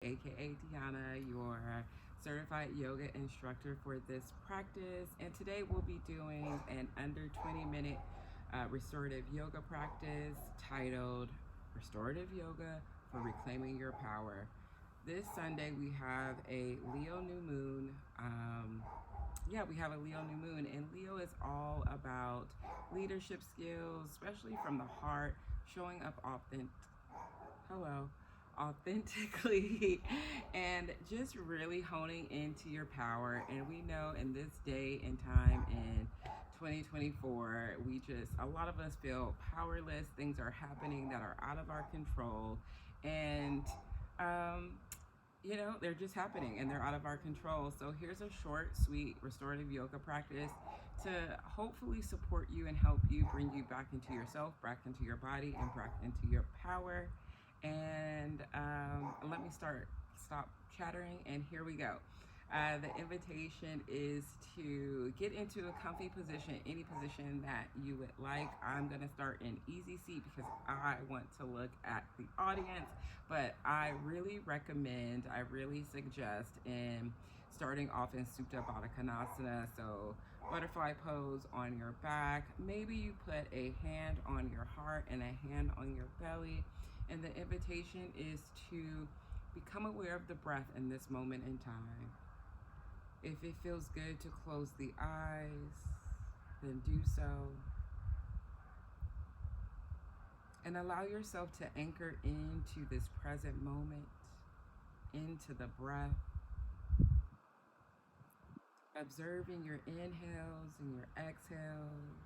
aka Tiana, your certified yoga instructor for this practice. And today we'll be doing an under 20-minute restorative yoga practice titled Restorative Yoga for Reclaiming Your Power. This Sunday we have a Leo new moon. We have a Leo new moon, and Leo is all about leadership skills, especially from the heart, showing up authentically, and just really honing into your power. And we know in this day and time in 2024, a lot of us feel powerless. Things are happening that are out of our control, and um, they're just happening and they're out of our control. So here's a short, sweet restorative yoga practice to hopefully support you and help you bring you back into yourself, back into your body, and back into your power. And let me stop chattering, and here we go. The invitation is to get into a comfy position, any position that you would like. I'm going to start in easy seat because I want to look at the audience, but I really suggest in starting off in Supta Baddha Konasana, so butterfly pose on your back. Maybe you put a hand on your heart and a hand on your belly, and the invitation is to become aware of the breath in this moment in time. If it feels good to close the eyes, then do so. And allow yourself to anchor into this present moment, into the breath, observing your inhales and your exhales,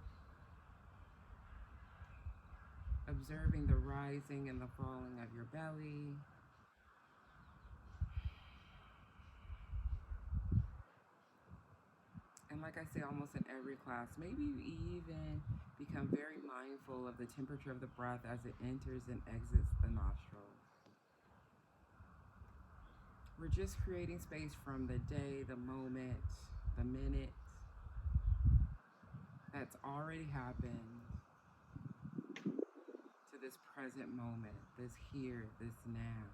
observing the rising and the falling of your belly. And like I say almost in every class, maybe you even become very mindful of the temperature of the breath as it enters and exits the nostrils. We're just creating space from the day, the moment, the minute that's already happened to this present moment, this here, this now.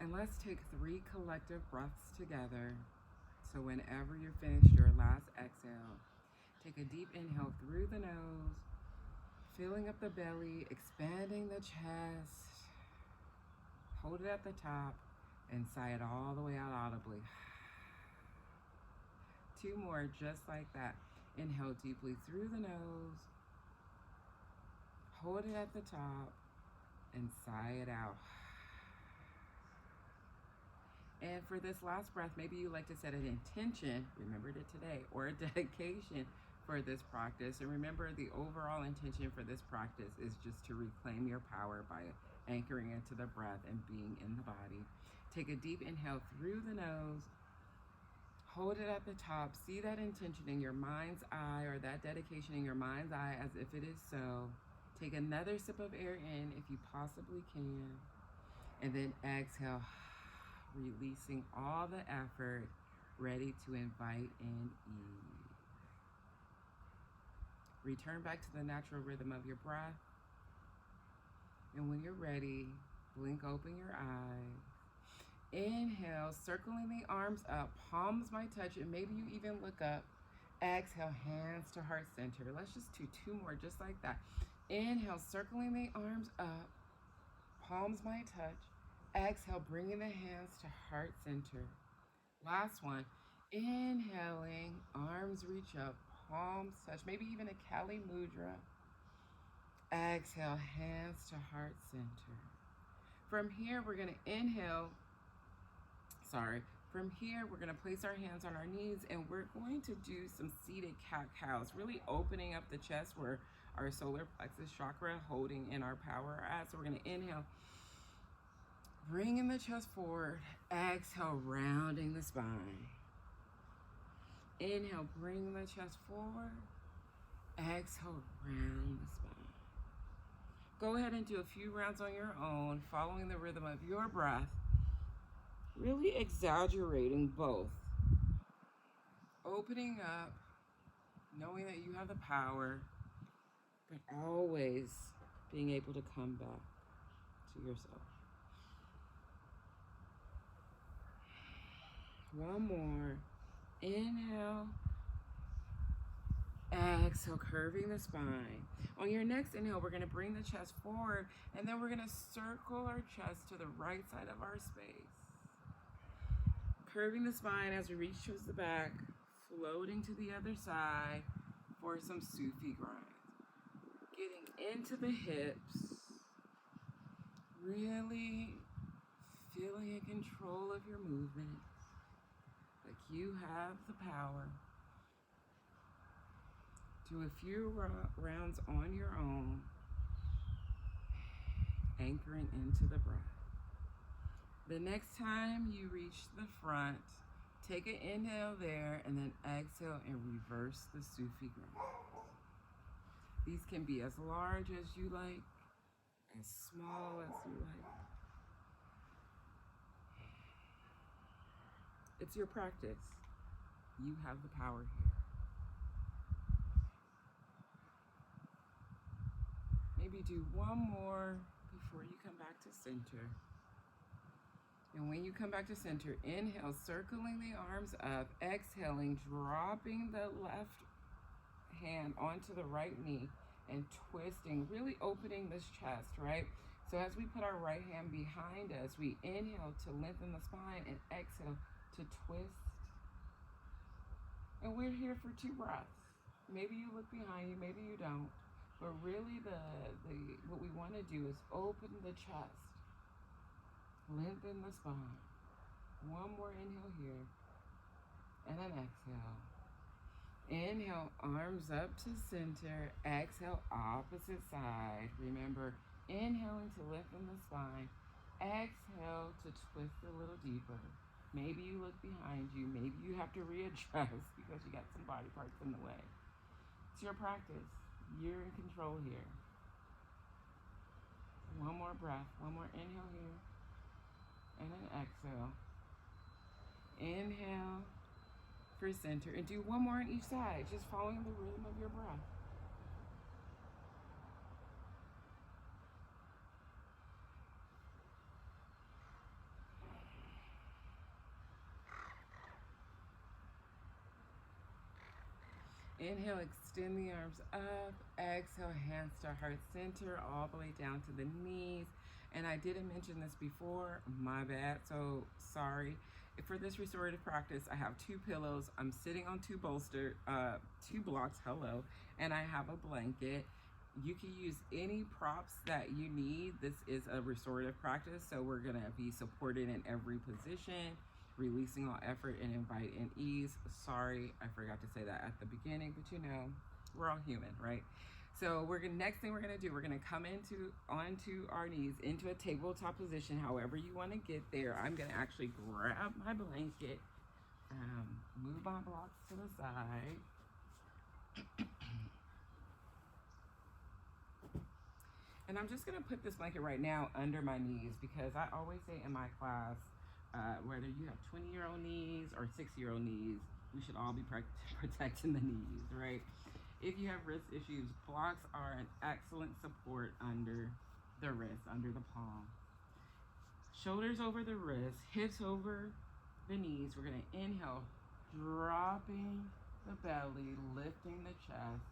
And let's take 3 collective breaths together. So whenever you're finished your last exhale, take a deep inhale through the nose, filling up the belly, expanding the chest. Hold it at the top and sigh it all the way out audibly. 2 more just like that. Inhale deeply through the nose, hold it at the top, and sigh it out. And for this last breath, maybe you like to set an intention, remembered it today, or a dedication for this practice. And remember, the overall intention for this practice is just to reclaim your power by anchoring into the breath and being in the body. Take a deep inhale through the nose, hold it at the top, see that intention in your mind's eye, or that dedication in your mind's eye as if it is so. Take another sip of air in if you possibly can, and then exhale, releasing all the effort, ready to invite in ease. Return back to the natural rhythm of your breath. And when you're ready, blink open your eyes. Inhale, circling the arms up, palms might touch, and maybe you even look up. Exhale, hands to heart center. Let's just do 2 more just like that. Inhale, circling the arms up, palms might touch. Exhale, bringing the hands to heart center. Last one. Inhaling, arms reach up, palms touch, maybe even a Kali Mudra. Exhale, hands to heart center. From here, we're going to place our hands on our knees, and we're going to do some seated cat-cows, really opening up the chest where our solar plexus chakra, holding in our power at. So we're going to inhale, bringing the chest forward. Exhale, rounding the spine. Inhale, bring the chest forward. Exhale, round the spine. Go ahead and do a few rounds on your own, following the rhythm of your breath, really exaggerating both. Opening up, knowing that you have the power, but always being able to come back to yourself. One more. Inhale. Exhale, curving the spine. On your next inhale, we're going to bring the chest forward, and then we're going to circle our chest to the right side of our space. Curving the spine as we reach towards the back, floating to the other side for some Sufi grind. Getting into the hips, really feeling in control of your movement, like you have the power. Do a few rounds on your own, anchoring into the breath. The next time you reach the front, take an inhale there and then exhale and reverse the Sufi grind. These can be as large as you like, as small as you like. It's your practice. You have the power here. Maybe do one more before you come back to center. And when you come back to center, inhale, circling the arms up, exhaling, dropping the left hand onto the right knee and twisting, really opening this chest, right? So as we put our right hand behind us, we inhale to lengthen the spine and exhale to twist. And we're here for 2 breaths. Maybe you look behind you, maybe you don't. But really what we want to do is open the chest, lengthen the spine. One more inhale here, and then exhale. Inhale, arms up to center. Exhale, opposite side. Remember, inhaling to lengthen the spine. Exhale to twist a little deeper. Maybe you look behind you. Maybe you have to readjust because you got some body parts in the way. It's your practice. You're in control here. One more breath. One more inhale here. And then exhale. Inhale for center. And do one more on each side, just following the rhythm of your breath. Inhale, extend the arms up. Exhale, hands to heart center, all the way down to the knees. And I didn't mention this before, my bad, so sorry. For this restorative practice, I have 2 pillows. I'm sitting on 2 blocks, hello, and I have a blanket. You can use any props that you need. This is a restorative practice, so we're gonna be supported in every position, releasing all effort and invite in ease. Sorry, I forgot to say that at the beginning, but you know, we're all human, right? So next thing we're gonna do, we're gonna come onto our knees, into a tabletop position, however you wanna get there. I'm gonna actually grab my blanket, move my blocks to the side. And I'm just gonna put this blanket right now under my knees because I always say in my class, whether you have 20-year-old knees or 60-year-old knees, we should all be protecting the knees, right? If you have wrist issues, blocks are an excellent support under the wrist, under the palm. Shoulders over the wrist, hips over the knees. We're gonna inhale, dropping the belly, lifting the chest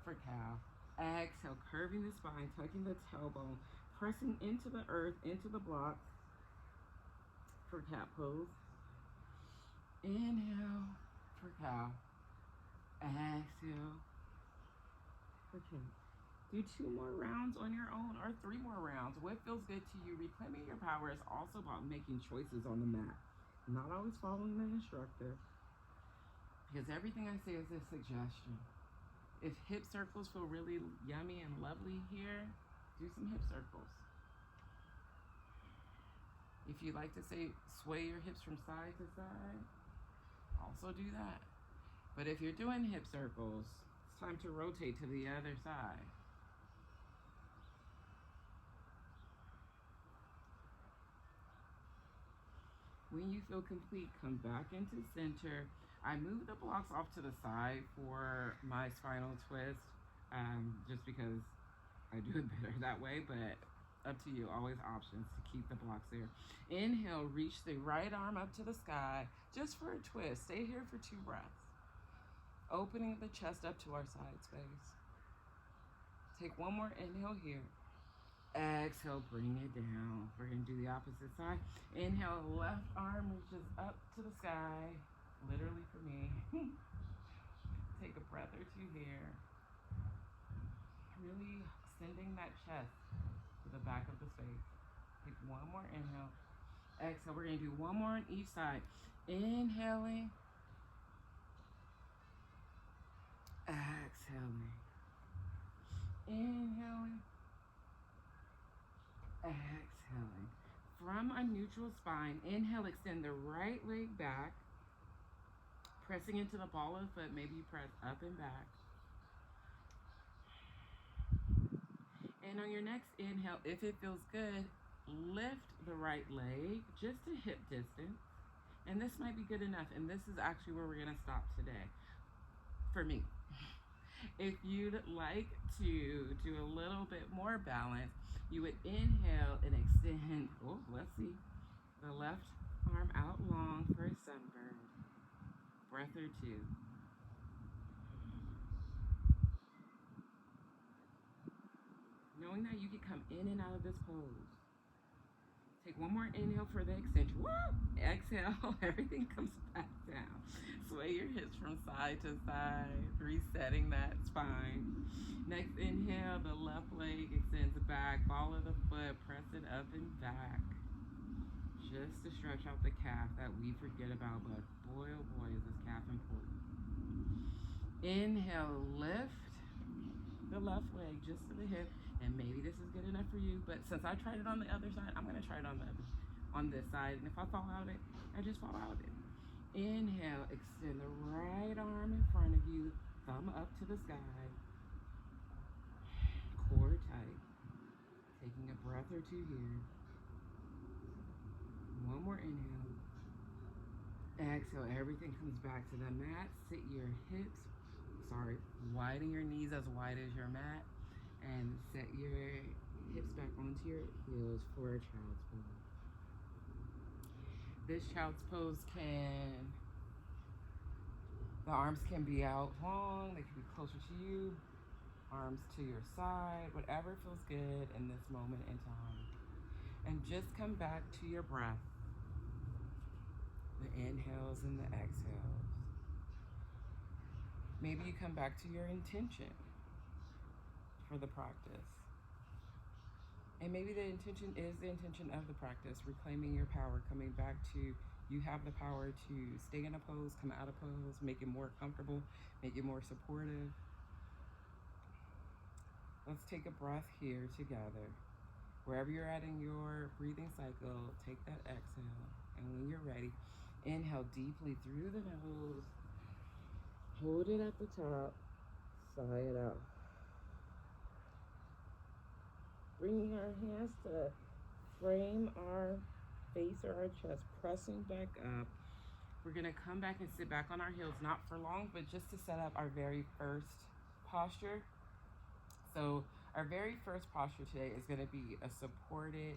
for cow. Exhale, curving the spine, tucking the tailbone, pressing into the earth, into the blocks for cat pose. Inhale for cow. Exhale for cat. Do 2 more rounds on your own or 3 more rounds. What feels good to you? Reclaiming your power is also about making choices on the mat. Not always following the instructor, because everything I say is a suggestion. If hip circles feel really yummy and lovely here, do some hip circles. If you like to say sway your hips from side to side, also do that. But if you're doing hip circles, it's time to rotate to the other side. When you feel complete, come back into center. I move the blocks off to the side for my spinal twist, just because I do it better that way, but Up to you, always options to keep the blocks there. Inhale, reach the right arm up to the sky just for a twist. Stay here for 2 breaths. Opening the chest up to our side space. Take one more inhale here. Exhale, bring it down. We're gonna do the opposite side. Inhale, left arm reaches up to the sky, literally for me. Take a breath or 2 here. Really sending that chest to the back of the face. Take one more inhale. Exhale, we're gonna do one more on each side. Inhaling. Exhaling. Inhaling. Exhaling. From a neutral spine, inhale, extend the right leg back, pressing into the ball of the foot. Maybe you press up and back. And on your next inhale, if it feels good, lift the right leg just to hip distance. And this might be good enough. And this is actually where we're going to stop today for me. If you'd like to do a little bit more balance, you would inhale and extend, let's see, the left arm out long for a sunburn. Breath or 2. Knowing that you can come in and out of this pose. Take one more inhale for the extension. Woo! Exhale, everything comes back down. Sway your hips from side to side, resetting that spine. Next inhale, the left leg extends back, ball of the foot, press it up and back. Just to stretch out the calf that we forget about, but boy, oh boy, is this calf important. Inhale, lift the left leg just to the hip, and maybe this is good enough for you, but since I tried it on the other side, I'm gonna try it on this side, and if I fall out of it, I just fall out of it. Inhale, extend the right arm in front of you, thumb up to the sky, core tight. Taking a breath or 2 here. One more inhale. Exhale, everything comes back to the mat. Sit your hips, widen your knees as wide as your mat, and set your hips back onto your heels for a child's pose. This child's pose the arms can be out long, they can be closer to you, arms to your side, whatever feels good in this moment in time. And just come back to your breath, the inhales and the exhales. Maybe you come back to your intention for the practice. And maybe the intention is the intention of the practice, reclaiming your power, coming back to you have the power to stay in a pose, come out of pose, make it more comfortable, make it more supportive. Let's take a breath here together. Wherever you're at in your breathing cycle, take that exhale. And when you're ready, inhale deeply through the nose. Hold it at the top. Sigh it out. Bringing our hands to frame our face or our chest, pressing back up. We're gonna come back and sit back on our heels, not for long, but just to set up our very first posture. So our very first posture today is gonna be a supported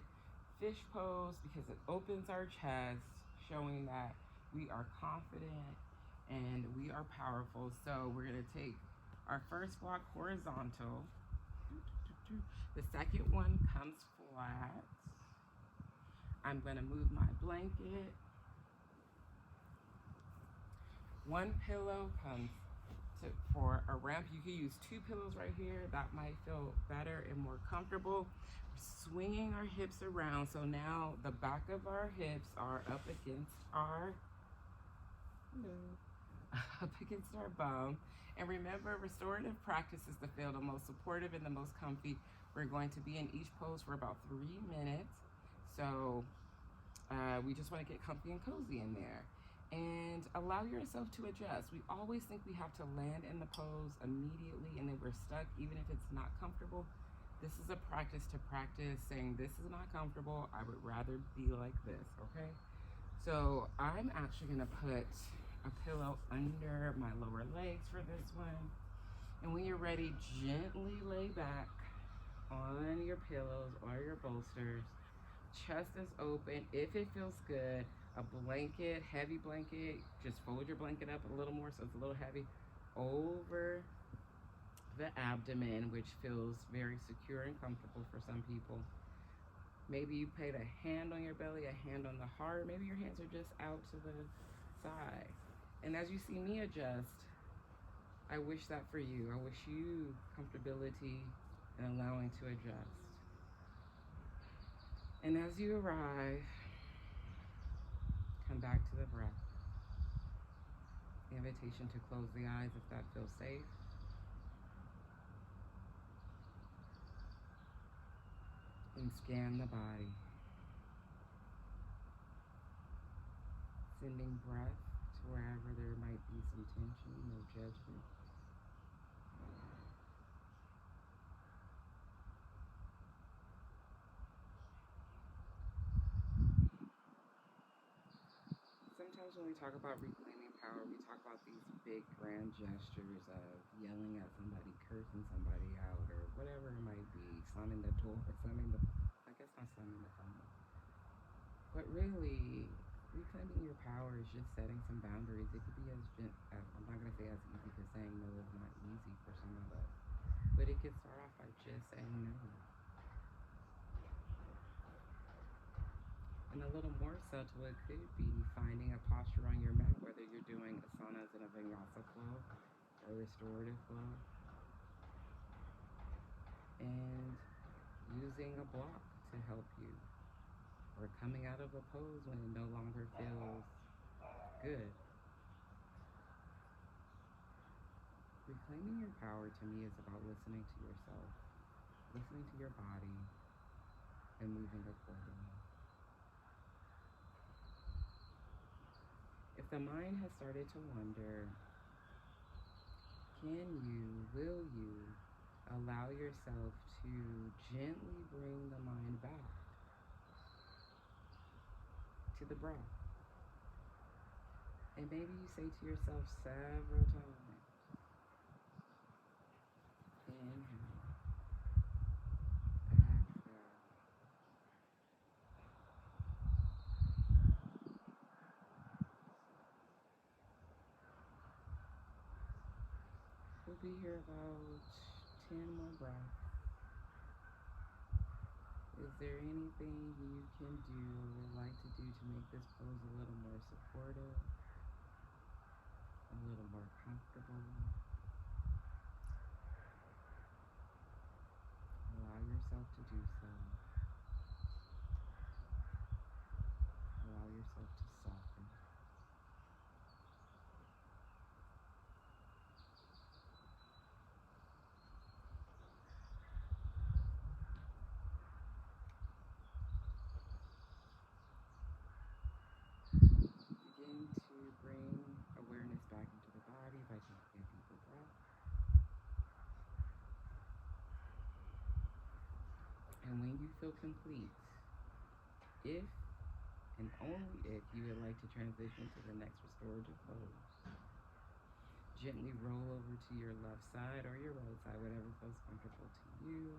fish pose because it opens our chest, showing that we are confident and we are powerful. So we're gonna take our first block horizontal. The second one comes flat. I'm gonna move my blanket. One pillow comes for a ramp. You can use 2 pillows right here. That might feel better and more comfortable. Swinging our hips around. So now the back of our hips are up against our bum. And remember, restorative practice is to feel the most supportive and the most comfy. We're going to be in each pose for about 3 minutes. So we just want to get comfy and cozy in there. And allow yourself to adjust. We always think we have to land in the pose immediately and then we're stuck even if it's not comfortable. This is a practice to practice saying this is not comfortable. I would rather be like this, okay? So I'm actually gonna put a pillow under my lower legs for this one. And when you're ready, gently lay back. on your pillows or your bolsters. Chest is open. If it feels good, a blanket, heavy blanket, just fold your blanket up a little more so it's a little heavy over the abdomen, which feels very secure and comfortable for some people. Maybe you put a hand on your belly, a hand on the heart. Maybe your hands are just out to the side. And as you see me adjust, I wish that for you. I wish you comfortability and allowing to adjust. And as you arrive, come back to the breath. The invitation to close the eyes if that feels safe. And scan the body. Sending breath to wherever there might be some tension, no judgment. Sometimes when we talk about reclaiming power, we talk about these big grand gestures of yelling at somebody, cursing somebody out, or whatever it might be, slamming the door, I guess not slamming the phone. But really, reclaiming your power is just setting some boundaries. It could be I'm not going to say as easy because saying no is not easy for some of us. But it could start off by just saying no. And a little more subtle, it could be finding a posture on your mat, whether you're doing asanas and a vinyasa flow or restorative flow, and using a block to help you, or coming out of a pose when it no longer feels good. Reclaiming your power to me is about listening to yourself, listening to your body, and moving accordingly. If the mind has started to wonder, will you allow yourself to gently bring the mind back to the breath? And maybe you say to yourself several times, inhale, exhale. We'll be here about 10 more breaths. Is there anything you can do or would like to do to make this pose a little more supportive, a little more comfortable? Allow yourself to do so. Allow yourself to soften. Begin to bring awareness back into the body by taking a deeper breath. And when you feel complete, if and only if you would like to transition to the next restorative pose, gently roll over to your left side or your right side, whatever feels comfortable to you.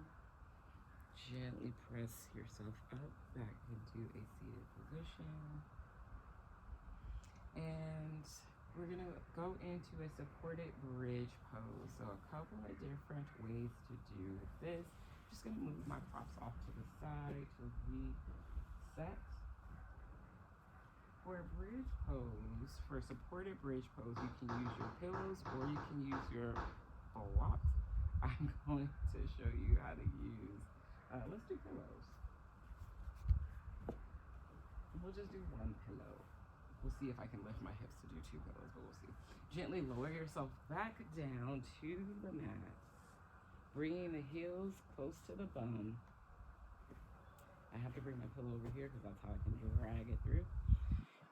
Gently press yourself up back into a seated position. And we're going to go into a supported bridge pose. So a couple of different ways to do this. I'm just going to move my props off to the side to reset. For a bridge pose, for a supported bridge pose, you can use your pillows or you can use your blocks. I'm going to show you how to use, let's do pillows. We'll just do one pillow. We'll see if I can lift my hips to do two pillows, but we'll see. Gently lower yourself back down to the mat, bringing the heels close to the bum. I have to bring my pillow over here because that's how I can drag it through.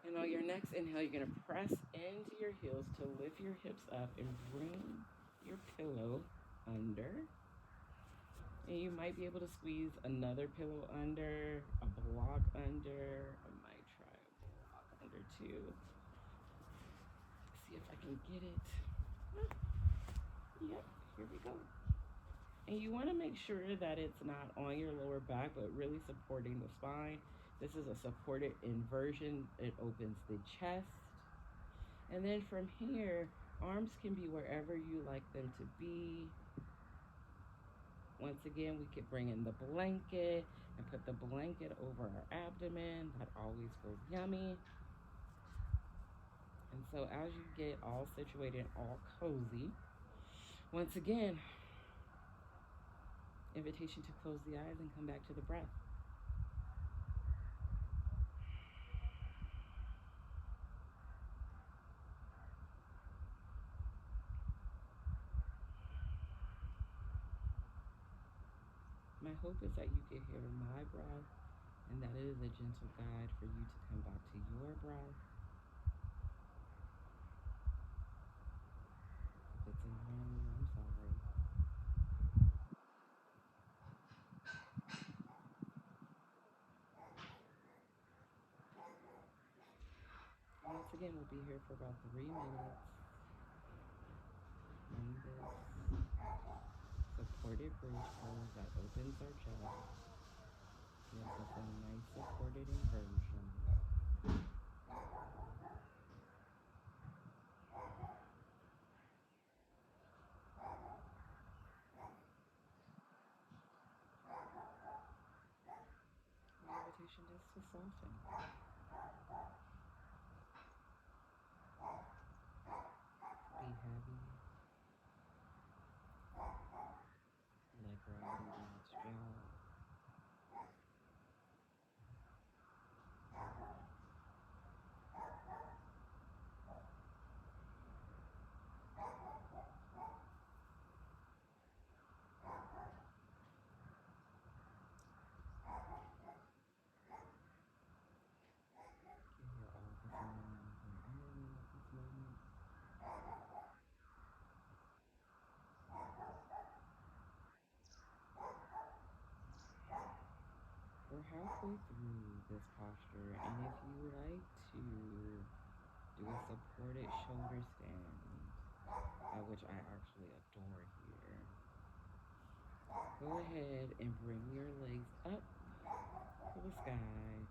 And on your next inhale, you're going to press into your heels to lift your hips up and bring your pillow under. And you might be able to squeeze another pillow under, a block under. I might try a block under too. See if I can get it. Yep, here we go. And you want to make sure that it's not on your lower back, but really supporting the spine. This is a supported inversion. It opens the chest. And then from here, arms can be wherever you like them to be. Once again, we could bring in the blanket and put the blanket over our abdomen. That always feels yummy. And so as you get all situated, all cozy, once again, invitation to close the eyes and come back to the breath. My hope is that you can hear my breath and that it is a gentle guide for you to come back to your breath. If it's in harmony, I'm sorry. Once again, we'll be here for about 3 minutes in this supported bridge pose that opens our chest, gives us a nice supported inversion. The invitation is to soften. Be heavy. Let gravity be its job. You hear all the sounds and energy of this moment. We're halfway through this posture, and if you like to do a supported shoulder stand, which I actually adore here, go ahead and bring your legs up to the sky.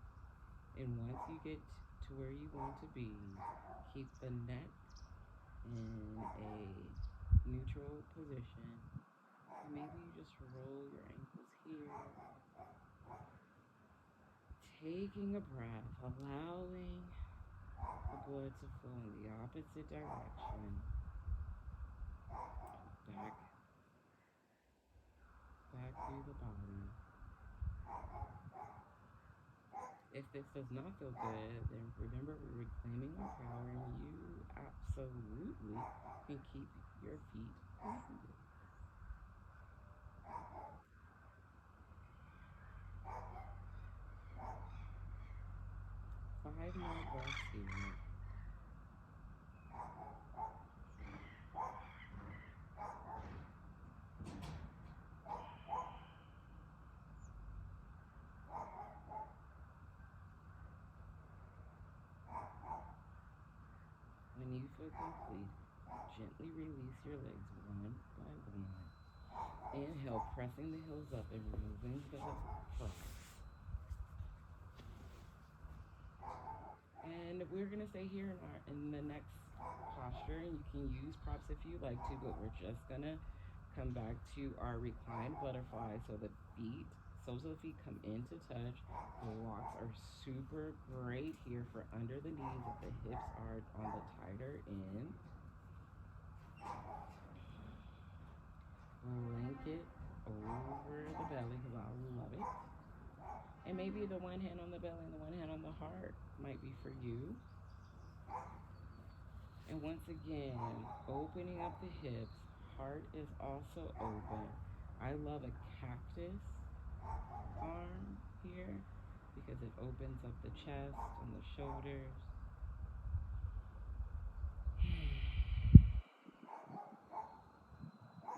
And once you get to where you want to be, keep the neck in a neutral position. Maybe you just roll your ankles here, taking a breath, allowing the blood to flow in the opposite direction, back through the body. If this does not feel good, then remember we're reclaiming our power, and you absolutely can keep your feet grounded. 5 more breaths here. When you feel complete, gently release your legs one by one. Inhale, pressing the heels up and removing the props. And we're gonna stay here in the next posture, and you can use props if you like to, but we're just gonna come back to our reclined butterfly. So the feet, soles of the feet come into touch. The blocks are super great here for under the knees if the hips are on the tighter end. Blanket over the belly because I love it. And maybe the one hand on the belly and the one hand on the heart might be for you. And once again, opening up the hips. Heart is also open. I love a cactus arm here because it opens up the chest and the shoulders.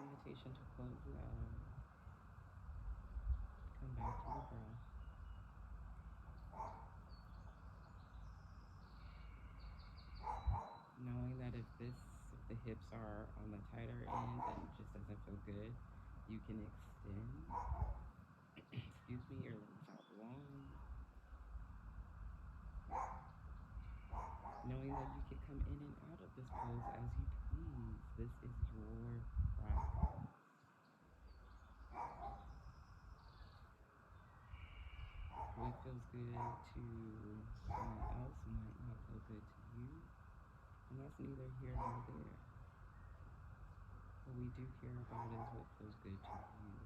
Invitation to close the eyes. Come back to the breath. Knowing that if the hips are on the tighter end, then it just doesn't feel good. You can extend, excuse me, your legs out long, knowing that you can come in and out of this pose as you please. This is your practice. What feels good to someone else might not feel good to you, and that's neither here nor there. What we do care about is what feels good to you,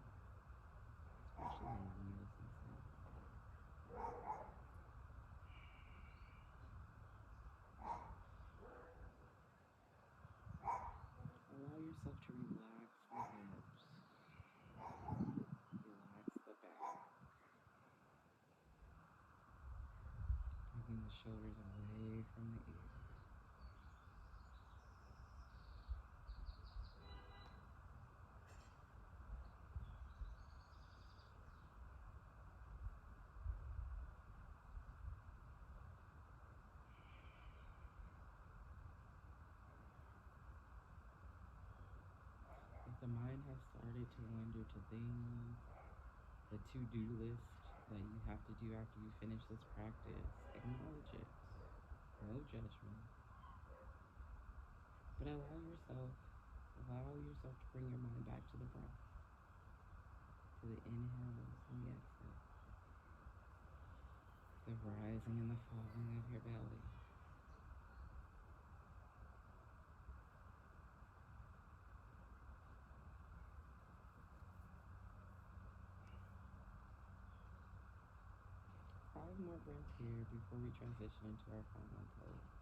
especially in meals and things. Allow yourself to relax the hips, relax the back, bringing the shoulders away from the ears. If the mind has started to wander to things, the to-do list that you have to do after you finish this practice, acknowledge it. No judgment. But allow yourself to bring your mind back to the breath, to the inhales and the exhales, the rising and the falling of your belly. Five more breaths here before we transition into our final pose.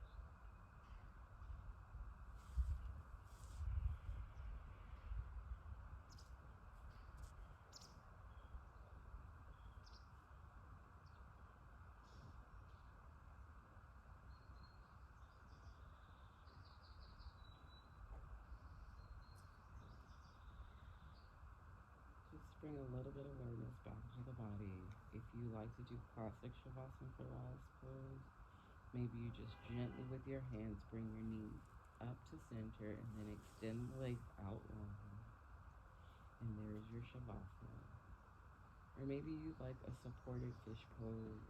Just bring a little bit of awareness back to the body. If you like to do classic Shavasana for the last pose, maybe you just gently with your hands bring your knees up to center and then extend the legs out long. And there's your Shavasana. Or maybe you'd like a supported fish pose,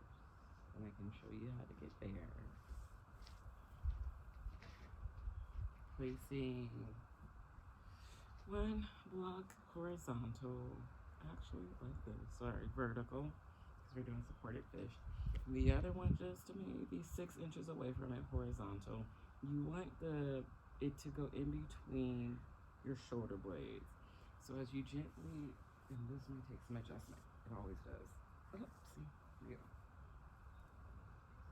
and I can show you how to get there. Placing one block horizontal, actually like this, sorry, vertical, because we're doing supported fish. And the other one just maybe 6 inches away from it, horizontal. You want it to go in between your shoulder blades. So as you gently, and this may take some adjustment, it always does. Oh, see, here we go.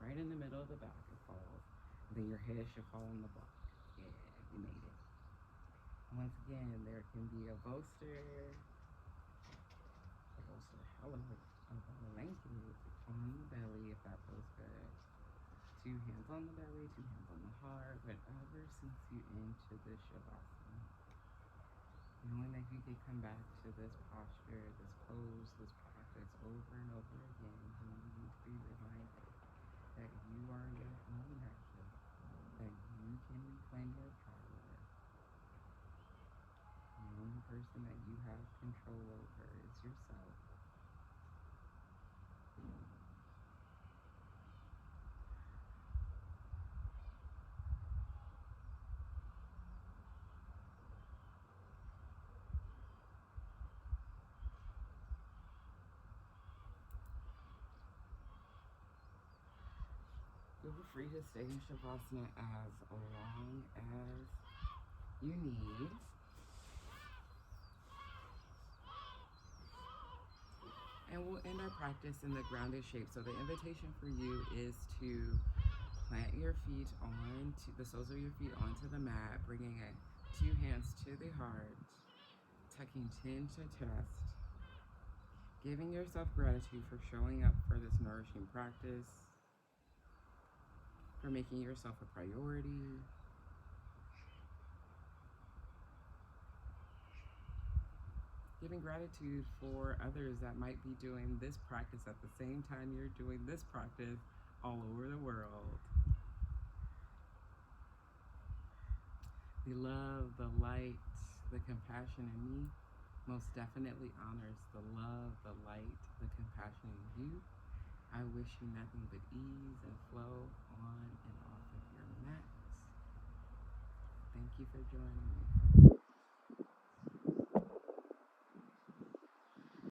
Right in the middle of the back, it falls. And then your head should fall on the block. Yeah, you made it. Once again, there can be a bolster, hello, a blanket on the belly if that feels good. 2 hands on the belly, 2 hands on the heart, whatever suits you into this Shavasana. Knowing that you can come back to this posture, this pose, this practice over and over again, and you need to be reminded that you are your own nurture, that you can reclaim your power. The only person that you have control over is yourself. Feel free to stay in Shavasana as long as you need. And we'll end our practice in the grounded shape. So the invitation for you is to plant your feet onto the soles of your feet onto the mat, bringing it 2 hands to the heart, tucking chin to chest, giving yourself gratitude for showing up for this nourishing practice, for making yourself a priority, giving gratitude for others that might be doing this practice at the same time you're doing this practice all over the world. The love, the light, the compassion in me most definitely honors the love, the light, the compassion in you. I wish you nothing but ease and flow on and off of your mats. Thank you for joining me.